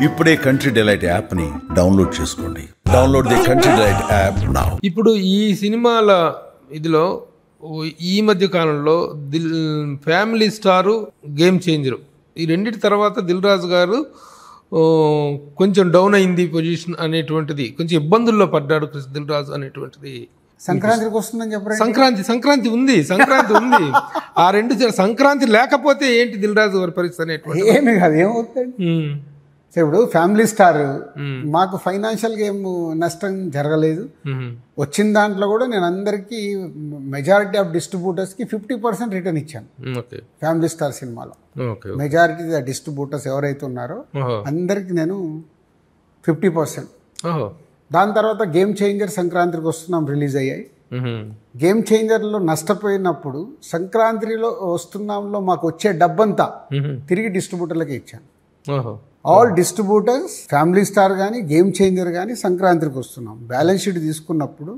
ఇప్పుడే country delight app ని download చేసుకోండి. Download the country delight app now. ఇప్పుడు ఈ సినిమాల ఇదిలో ఈ మధ్య కాలంలో ఫ్యామిలీ స్టారు, గేమ్ చేంజరు, ఈ రెండింటి తర్వాత దిల్ రాజు గారు కొంచెం డౌన్ అయింది పొజిషన్ అనేటువంటిది, కొంచెం ఇబ్బందుల్లో పడ్డాడు దిల్ రాజు అనేటువంటిది. సంక్రాంతికి వస్తుందని చెప్పారు. సంక్రాంతి ఉంది. ఆ రెండు సంక్రాంతి లేకపోతే ఏంటి దిల్ రాజు గారి పరిస్థితి అనేటువంటి ఏమి కాదు, ఏమవుతుంది. ఇప్పుడు ఫ్యామిలీ స్టార్ మాకు ఫైనాన్షియల్ గా ఏం నష్టం జరగలేదు. వచ్చిన దాంట్లో కూడా నేను అందరికి మెజారిటీ ఆఫ్ డిస్ట్రిబ్యూటర్స్ కి 50% రిటర్న్ ఇచ్చాను. ఫ్యామిలీ స్టార్ సినిమాలో మెజారిటీ డిస్ట్రిబ్యూటర్స్ ఎవరైతే ఉన్నారో అందరికి నేను 50%. దాని తర్వాత గేమ్ చేంజర్ సంక్రాంతికి వస్తున్నాం రిలీజ్ అయ్యాయి. గేమ్ చేంజర్లో నష్టపోయినప్పుడు సంక్రాంతిలో వస్తున్నాంలో మాకు వచ్చే డబ్బంతా తిరిగి డిస్ట్రిబ్యూటర్లకే ఇచ్చాను. ఆల్ డిస్ట్రిబ్యూటర్స్, ఫ్యామిలీ స్టార్ కానీ గేమ్ చేంజర్ కానీ సంక్రాంతికి వస్తున్నాం బ్యాలెన్స్ షీట్ తీసుకున్నప్పుడు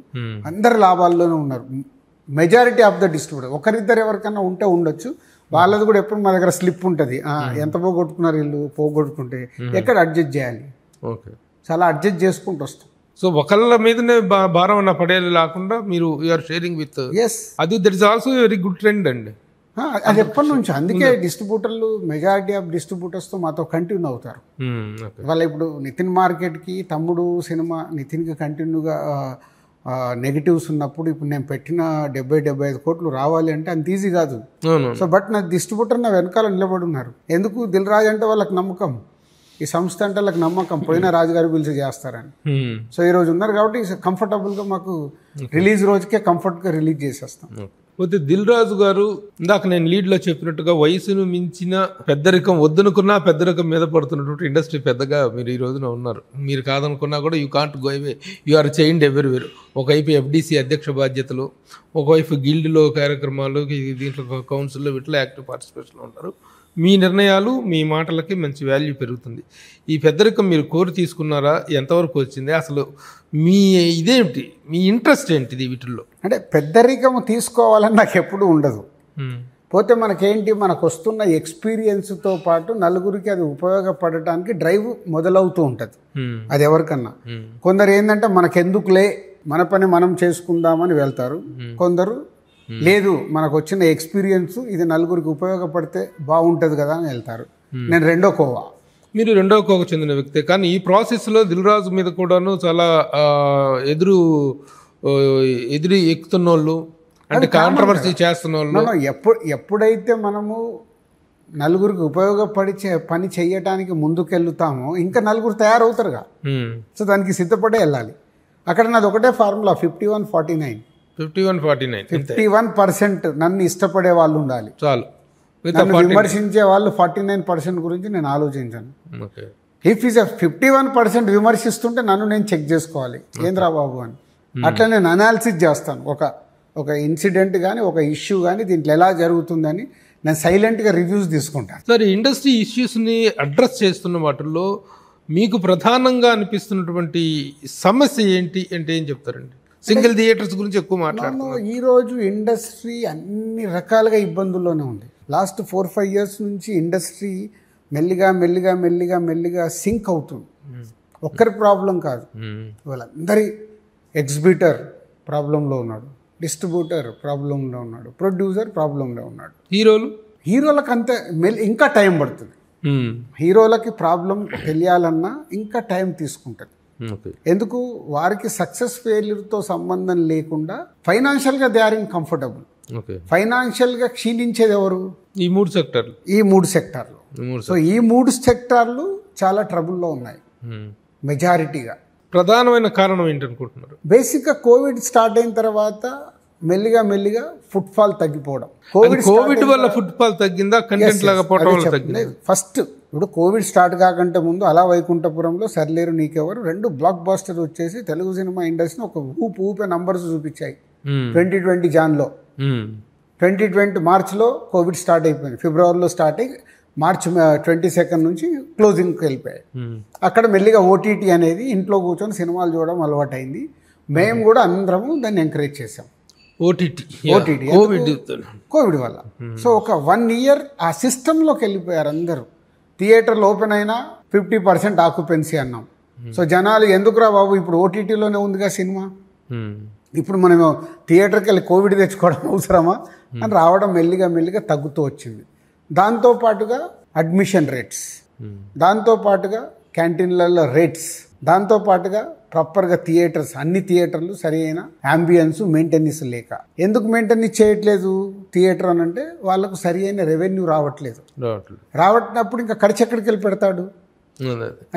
అందరు లాభాల్లోనే ఉన్నారు. మెజారిటీ ఆఫ్ ద డిస్ట్రిబ్యూటర్, ఒకరిద్దరు ఎవరికన్నా ఉంటే ఉండొచ్చు, వాళ్ళది కూడా ఎప్పుడు మా దగ్గర స్లిప్ ఉంటుంది. ఎంత పోగొట్టుకున్నారు వీళ్ళు, పోగొట్టుకుంటే ఎక్కడ అడ్జస్ట్ చేయాలి, చాలా అడ్జస్ట్ చేసుకుంటూ వస్తాం. సో ఒకళ్ళ మీదనే భారం అన్న పడేది లేకుండా మీరు యూఆర్ షేరింగ్ విత్. అది that is also very good trend అండి. అది ఎప్పటి నుంచి, అందుకే డిస్ట్రిబ్యూటర్లు మెజారిటీ ఆఫ్ డిస్ట్రిబ్యూటర్స్తో మాతో కంటిన్యూ అవుతారు. వాళ్ళ ఇప్పుడు నితిన్ మార్కెట్కి తమ్ముడు సినిమా నితిన్కి కంటిన్యూగా నెగిటివ్స్ ఉన్నప్పుడు ఇప్పుడు నేను పెట్టిన 70-75 కోట్లు రావాలి అంటే అంత ఈజీ కాదు. సో బట్ నా డిస్ట్రిబ్యూటర్ నా వెనకాల నిలబడి ఉన్నారు. ఎందుకు, దిల్ రాజు అంటే వాళ్ళకి నమ్మకం, ఈ సంస్థ అంటే వాళ్ళకి నమ్మకం, పోయిన రాజుగారు పిలిచి చేస్తారని. సో ఈ రోజు ఉన్నారు కాబట్టి కంఫర్టబుల్గా మాకు రిలీజ్ రోజుకే కంఫర్ట్గా రిలీజ్ చేసేస్తాం. పోతే దిల్ రాజు గారు ఇందాక నేను లీడ్లో చెప్పినట్టుగా వయసును మించిన పెద్దరికం వద్దనుకున్నా పెద్దరికం మీద పడుతున్నటువంటి ఇండస్ట్రీ పెద్దగా మీరు ఈ రోజున ఉన్నారు. మీరు కాదనుకున్నా కూడా you can't go away, you are changed everywhere. ఒకవైపు FDC అధ్యక్ష బాధ్యతలు, ఒకవైపు గిల్డ్లో కార్యక్రమాలు, దీంట్లో కౌన్సిల్లో వీటిలో యాక్టివ్ పార్టిసిపేషన్లో ఉంటారు. మీ నిర్ణయాలు, మీ మాటలకి మంచి వాల్యూ పెరుగుతుంది. ఈ పెద్దరికం మీరు కోరి తీసుకున్నారా, ఎంతవరకు వచ్చింది, అసలు మీ ఇదేమిటి, మీ ఇంట్రెస్ట్ ఏంటిది వీటిల్లో? అంటే పెద్దరికం తీసుకోవాలని నాకు ఎప్పుడు ఉండదు. పోతే మనకేంటి, మనకు వస్తున్న ఎక్స్పీరియన్స్తో పాటు నలుగురికి అది ఉపయోగపడటానికి డ్రైవ్ మొదలవుతూ ఉంటుంది. అది ఎవరికన్నా. కొందరు ఏంటంటే మనకెందుకులే, మన పని మనం చేసుకుందామని వెళ్తారు. కొందరు లేదు, మనకు వచ్చిన ఎక్స్పీరియన్స్ ఇది నలుగురికి ఉపయోగపడితే బాగుంటుంది కదా అని వెళ్తారు. నేను రెండో కోవా. మీరు రెండవ కోవకు చెందిన వ్యక్తే, కానీ ఈ ప్రాసెస్లో దిల్ రాజు మీద కూడాను చాలా ఎదురు ఎక్కుతున్న వాళ్ళు, అంటే కాంట్రవర్సీ చేస్తున్న వాళ్ళు. ఎప్పుడైతే మనము నలుగురికి ఉపయోగపడి పని చేయటానికి ముందుకెళ్తామో ఇంకా నలుగురు తయారవుతారుగా. సో దానికి సిద్ధపడే వెళ్ళాలి. అక్కడ నాది ఒకటే ఫార్ములా, 51-49. 51% నన్ను ఇష్టపడే వాళ్ళు ఉండాలి చాలు. విమర్శించే వాళ్ళు 49% గురించి నేను ఆలోచించాను. ఇఫ్ ఈజ్ 51% విమర్శిస్తుంటే నన్ను నేను చెక్ చేసుకోవాలి, ఏంద్రా బాబు అని. అట్లా నేను అనాలిసిస్ చేస్తాను. ఒక ఇన్సిడెంట్ కానీ ఒక ఇష్యూ కానీ దీంట్లో ఎలా జరుగుతుందని నేను సైలెంట్గా రివ్యూస్ తీసుకుంటాను. సార్, ఇండస్ట్రీ ఇష్యూస్ని అడ్రస్ చేస్తున్న వాటిల్లో మీకు ప్రధానంగా అనిపిస్తున్నటువంటి సమస్య ఏంటి అంటే ఏం చెప్తారండి? సింగిల్ థియేటర్స్ గురించి ఎక్కువ మాట్లాడుతున్నాను. ఈరోజు ఇండస్ట్రీ అన్ని రకాలుగా ఇబ్బందుల్లోనే ఉంది. లాస్ట్ 4-5 years నుంచి ఇండస్ట్రీ మెల్లిగా సింక్ అవుతుంది. ఒక్కరి ప్రాబ్లం కాదు, వాళ్ళందరి ఎగ్జిబిటర్ ప్రాబ్లంలో ఉన్నాడు, డిస్ట్రిబ్యూటర్ ప్రాబ్లంలో ఉన్నాడు, ప్రొడ్యూసర్ ప్రాబ్లంలో ఉన్నాడు, హీరోలకు అంతే ఇంకా టైం పడుతుంది. హీరోలకి ప్రాబ్లం తెలియాలన్నా ఇంకా టైం తీసుకుంటుంది. ఎందుకు, వారికి సక్సెస్ ఫెయిల్యూర్తో సంబంధం లేకుండా ఫైనాన్షియల్గా దే ఆర్ ఇన్ కంఫర్టబుల్. ఫైనాన్షియల్గా క్షీణించేది ఎవరు? ఈ మూడు సెక్టార్లు. సో ఈ 3 సెక్టార్లు చాలా ట్రబుల్లో ఉన్నాయి మెజారిటీగా. ప్రధానమైన కారణం ఏంటనుకుంటున్నారు? బేసిక్గా కోవిడ్ స్టార్ట్ అయిన తర్వాత మెల్లిగా ఫుట్ఫాల్ తగ్గిపోవడం. కోవిడ్ వల్ల ఫుట్ఫాల్ తగ్గిందా, కంటెంట్ లాగా పోవడం వల్ల తగ్గిందా? ఫస్ట్ ఇప్పుడు కోవిడ్ స్టార్ట్ కాకంటే ముందు అలా వైకుంఠపురంలో, సర్లేరు నీకెవరు 2 బ్లాక్ బాస్టర్ వచ్చేసి తెలుగు సినిమా ఇండస్ట్రీని ఒక ఊపే నంబర్స్ చూపించాయి. 2020 జాన్లో, 2020 మార్చ్లో కోవిడ్ స్టార్ట్ అయిపోయింది. ఫిబ్రవరిలో స్టార్ట్ అయ్యి మార్చ్ 22 నుంచి క్లోజింగ్కి వెళ్ళిపోయాయి. అక్కడ మెల్లిగా OTT అనేది ఇంట్లో కూర్చొని సినిమాలు చూడడం అలవాటైంది. మేము కూడా అందరము దాన్ని ఎంకరేజ్ చేసాం. ఓటీటీ కోవిడ్ వల్ల. సో ఒక 1 year ఆ సిస్టంలోకి వెళ్ళిపోయారు అందరూ. థియేటర్లు ఓపెన్ అయినా 50% ఆక్యుపెన్సీ అన్నాం. సో జనాలు ఎందుకురా బాబు ఇప్పుడు ఓటీటీలోనే ఉందిగా సినిమా, ఇప్పుడు మనం థియేటర్కి వెళ్ళి కోవిడ్ తెచ్చుకోవడం అవసరమా అని రావడం మెల్లిగా తగ్గుతూ వచ్చింది. దాంతోపాటుగా అడ్మిషన్ రేట్స్, దాంతోపాటుగా క్యాంటీన్లలో రేట్స్, దాంతోపాటుగా ప్రాపర్గా థియేటర్స్, అన్ని థియేటర్లు సరి అయిన అంబియన్స్ మెయింటెనెన్స్ లేక. ఎందుకు మెయింటెనెన్స్ చేయట్లేదు థియేటర్ అని అంటే వాళ్ళకు సరి అయిన రెవెన్యూ రావట్లేదు. రావట్టినప్పుడు ఇంకా ఖర్చు ఎక్కడికి వెళ్ళి పెడతాడు.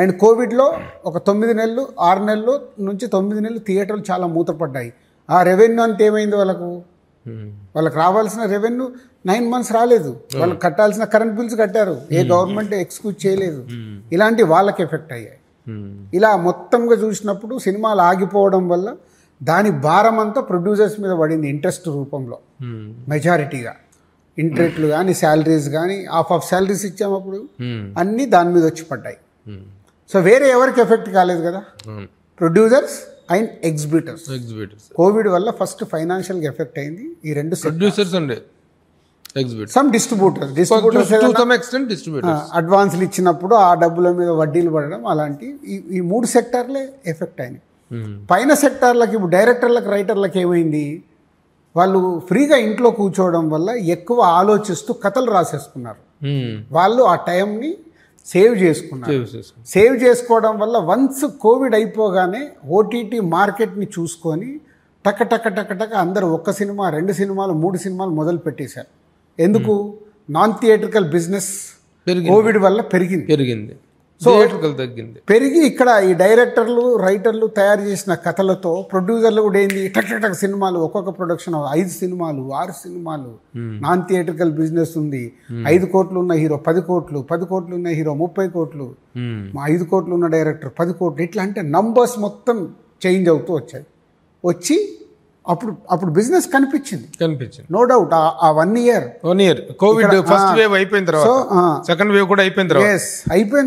అండ్ కోవిడ్లో ఒక 9 నెలలు 6 నెలలు నుంచి 9 నెలలు థియేటర్లు చాలా మూతపడ్డాయి. ఆ రెవెన్యూ అంటే ఏమైంది వాళ్ళకి రావాల్సిన రెవెన్యూ 9 months రాలేదు. వాళ్ళకి కట్టాల్సిన కరెంట్ బిల్స్ కట్టారు, ఏ గవర్నమెంట్ ఎక్స్క్యూజ్ చేయలేదు. ఇలాంటి వాళ్ళకి ఎఫెక్ట్ అయ్యాయి. ఇలా మొత్తంగా చూసినప్పుడు సినిమాలు ఆగిపోవడం వల్ల దాని భారం అంతా ప్రొడ్యూసర్స్ మీద పడింది ఇంట్రెస్ట్ రూపంలో. మెజారిటీగా ఇంట్రెస్ట్లు కానీ శాలరీస్ కానీ ఆఫ్ శాలరీస్ ఇచ్చామప్పుడు అన్నీ దాని మీద వచ్చి పడ్డాయి. సో వేరే ఎవరికి ఎఫెక్ట్ కాలేదు కదా, ప్రొడ్యూసర్స్ అండ్ ఎగ్జిబిటర్స్. కోవిడ్ వల్ల ఫస్ట్ ఫైనాన్షియల్గా ఎఫెక్ట్ అయింది ఈ రెండు ప్రొడ్యూసర్స్ అండ్ సమ్ డిస్ట్రిబ్యూటర్స్ అడ్వాన్స్లు ఇచ్చినప్పుడు ఆ డబ్బుల మీద వడ్డీలు పడడం, అలాంటి ఈ 3 సెక్టార్లే ఎఫెక్ట్ అయినాయి. పైన సెక్టార్లకి ఇప్పుడు డైరెక్టర్లకు రైటర్లకు ఏమైంది, వాళ్ళు ఫ్రీగా ఇంట్లో కూర్చోవడం వల్ల ఎక్కువ ఆలోచిస్తూ కథలు రాసేసుకున్నారు. వాళ్ళు ఆ టైంని సేవ్ చేసుకున్నారు. సేవ్ చేసుకోవడం వల్ల వన్స్ కోవిడ్ అయిపోగానే ఓటీటీ మార్కెట్ని చూసుకొని టక అందరూ 1 సినిమా 2 సినిమాలు 3 సినిమాలు మొదలు పెట్టేశారు. ఎందుకు? నాన్ థియేట్రికల్ బిజినెస్ కోవిడ్ వల్ల పెరిగింది. సో పెరిగి ఇక్కడ ఈ డైరెక్టర్లు రైటర్లు తయారు చేసిన కథలతో ప్రొడ్యూసర్లు కూడా ఏంది టక్ సినిమాలు, ఒక్కొక్క ప్రొడక్షన్ 5 సినిమాలు 6 సినిమాలు. నాన్ థియేట్రికల్ బిజినెస్ ఉంది. 5 కోట్లు ఉన్న హీరో 10 కోట్లు, 10 కోట్లు ఉన్న హీరో 30 కోట్లు, 5 కోట్లు ఉన్న డైరెక్టర్ 10 కోట్లు. ఇట్లా అంటే నంబర్స్ మొత్తం చేంజ్ అవుతూ వచ్చి అప్పుడు బిజినెస్ కనిపించింది. నో డౌట్ ఆ 1 year కోవిడ్ ఫస్ట్ వేవ్ అయిపోయిన తర్వాత సెకండ్ వేవ్ కూడా అయిపోయిన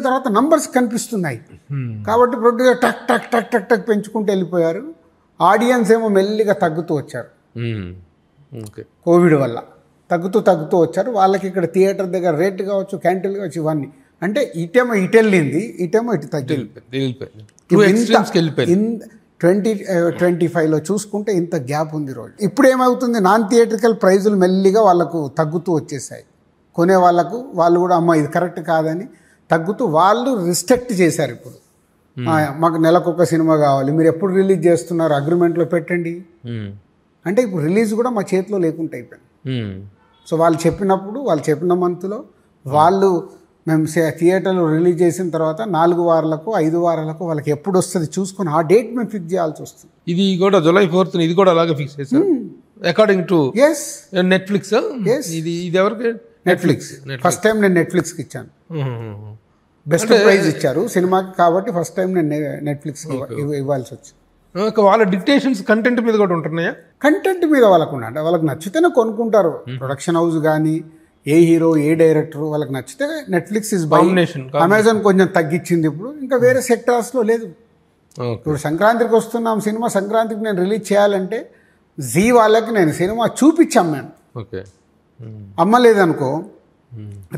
తర్వాత నంబర్స్ కనిపిస్తున్నాయి. కాబట్టి ప్రొడ్యూసర్ టక్ పెంచుకుంటూ వెళ్ళిపోయారు. ఆడియన్స్ ఏమో మెల్లిగా తగ్గుతూ వచ్చారు. కోవిడ్ వల్ల తగ్గుతూ వచ్చారు. వాళ్ళకి ఇక్కడ థియేటర్ దగ్గర రేట్ కావచ్చు, క్యాంటీన్లు కావచ్చు, ఇవన్నీ అంటే ఇటేమో ఇటు వెళ్ళింది, ఇటేమో ఇటు తగ్గిపోయింది. 2025లో చూసుకుంటే ఇంత గ్యాప్ ఉంది రోజు. ఇప్పుడు ఏమవుతుంది, నాన్ థియేట్రికల్ ప్రైజులు మెల్లిగా వాళ్ళకు తగ్గుతూ వచ్చేసాయి. కొనే వాళ్ళు కూడా అమ్మ ఇది కరెక్ట్ కాదని తగ్గుతూ వాళ్ళు రిస్ట్రిక్ట్ చేశారు. ఇప్పుడు మాకు నెలకొక సినిమా కావాలి, మీరు ఎప్పుడు రిలీజ్ చేస్తున్నారు అగ్రిమెంట్లో పెట్టండి అంటే ఇప్పుడు రిలీజ్ కూడా మా చేతిలో లేకుండా అయిపోయింది. సో వాళ్ళు చెప్పిన మంత్లో మేము థియేటర్లో రిలీజ్ చేసిన తర్వాత 4 వారాలకు 5 వారాలకు వాళ్ళకి ఎప్పుడు వస్తుంది చూసుకొని ఆ డేట్ మేము ఫిక్స్ చేయాల్సి వస్తుంది. ఇది కూడా July 4th ఇది కూడా అలాగే ఫిక్స్ చేశారు అకార్డింగ్ టు నెట్ఫ్లిక్స్. ఇది ఎవరికి? నెట్ఫ్లిక్స్. ఫస్ట్ టైం నేను నెట్ఫ్లిక్స్కి ఇచ్చాను. బెస్ట్ ప్రైజ్ ఇచ్చారు సినిమాకి, కాబట్టి ఫస్ట్ టైం నేను నెట్ఫ్లిక్స్కి ఇవ్వాల్సి వచ్చింది. వాళ్ళ డిక్టేషన్స్ కంటెంట్ మీద కూడా ఉంటున్నాయా? కంటెంట్ మీద వాళ్ళకు నచ్చితేనే కొనుక్కుంటారు. ప్రొడక్షన్ హౌస్ కానీ ఏ హీరో ఏ డైరెక్టర్ వాళ్ళకి నచ్చితే నెట్ఫ్లిక్స్ ఇస్ బై. అమెజాన్ కొంచెం తగ్గించింది ఇప్పుడు, ఇంకా వేరే సెక్టార్స్లో లేదు. ఇప్పుడు సంక్రాంతికి వస్తున్నాం సినిమా, సంక్రాంతికి నేను రిలీజ్ చేయాలంటే జీ వాళ్ళకి నేను సినిమా చూపించాం మేము. అమ్మలేదనుకో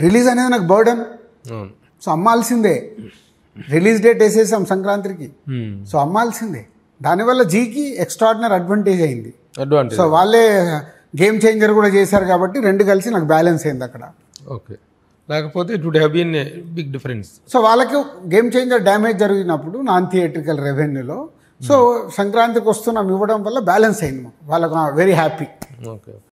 రిలీజ్ అనేది నాకు బర్డన్. సో అమ్మాల్సిందే. రిలీజ్ డేట్ వేసేసాం సంక్రాంతికి, సో అమ్మాల్సిందే. దానివల్ల జీకి ఎక్స్ట్రాడినరీ అడ్వాంటేజ్ అయింది. సో వాళ్ళే గేమ్ చేంజర్ కూడా చేశారు కాబట్టి 2 కలిసి నాకు బ్యాలెన్స్ అయింది అక్కడ. ఓకే, లేకపోతే it would have been a big difference. So వాళ్ళకి గేమ్ చేంజర్ డ్యామేజ్ జరిగినప్పుడు నాన్ థియేట్రికల్ రెవెన్యూలో సో సంక్రాంతికి వస్తున్నాం ఇవ్వడం వల్ల బ్యాలెన్స్ అయింది. వాళ్ళకు వెరీ హ్యాపీ. ఓకే.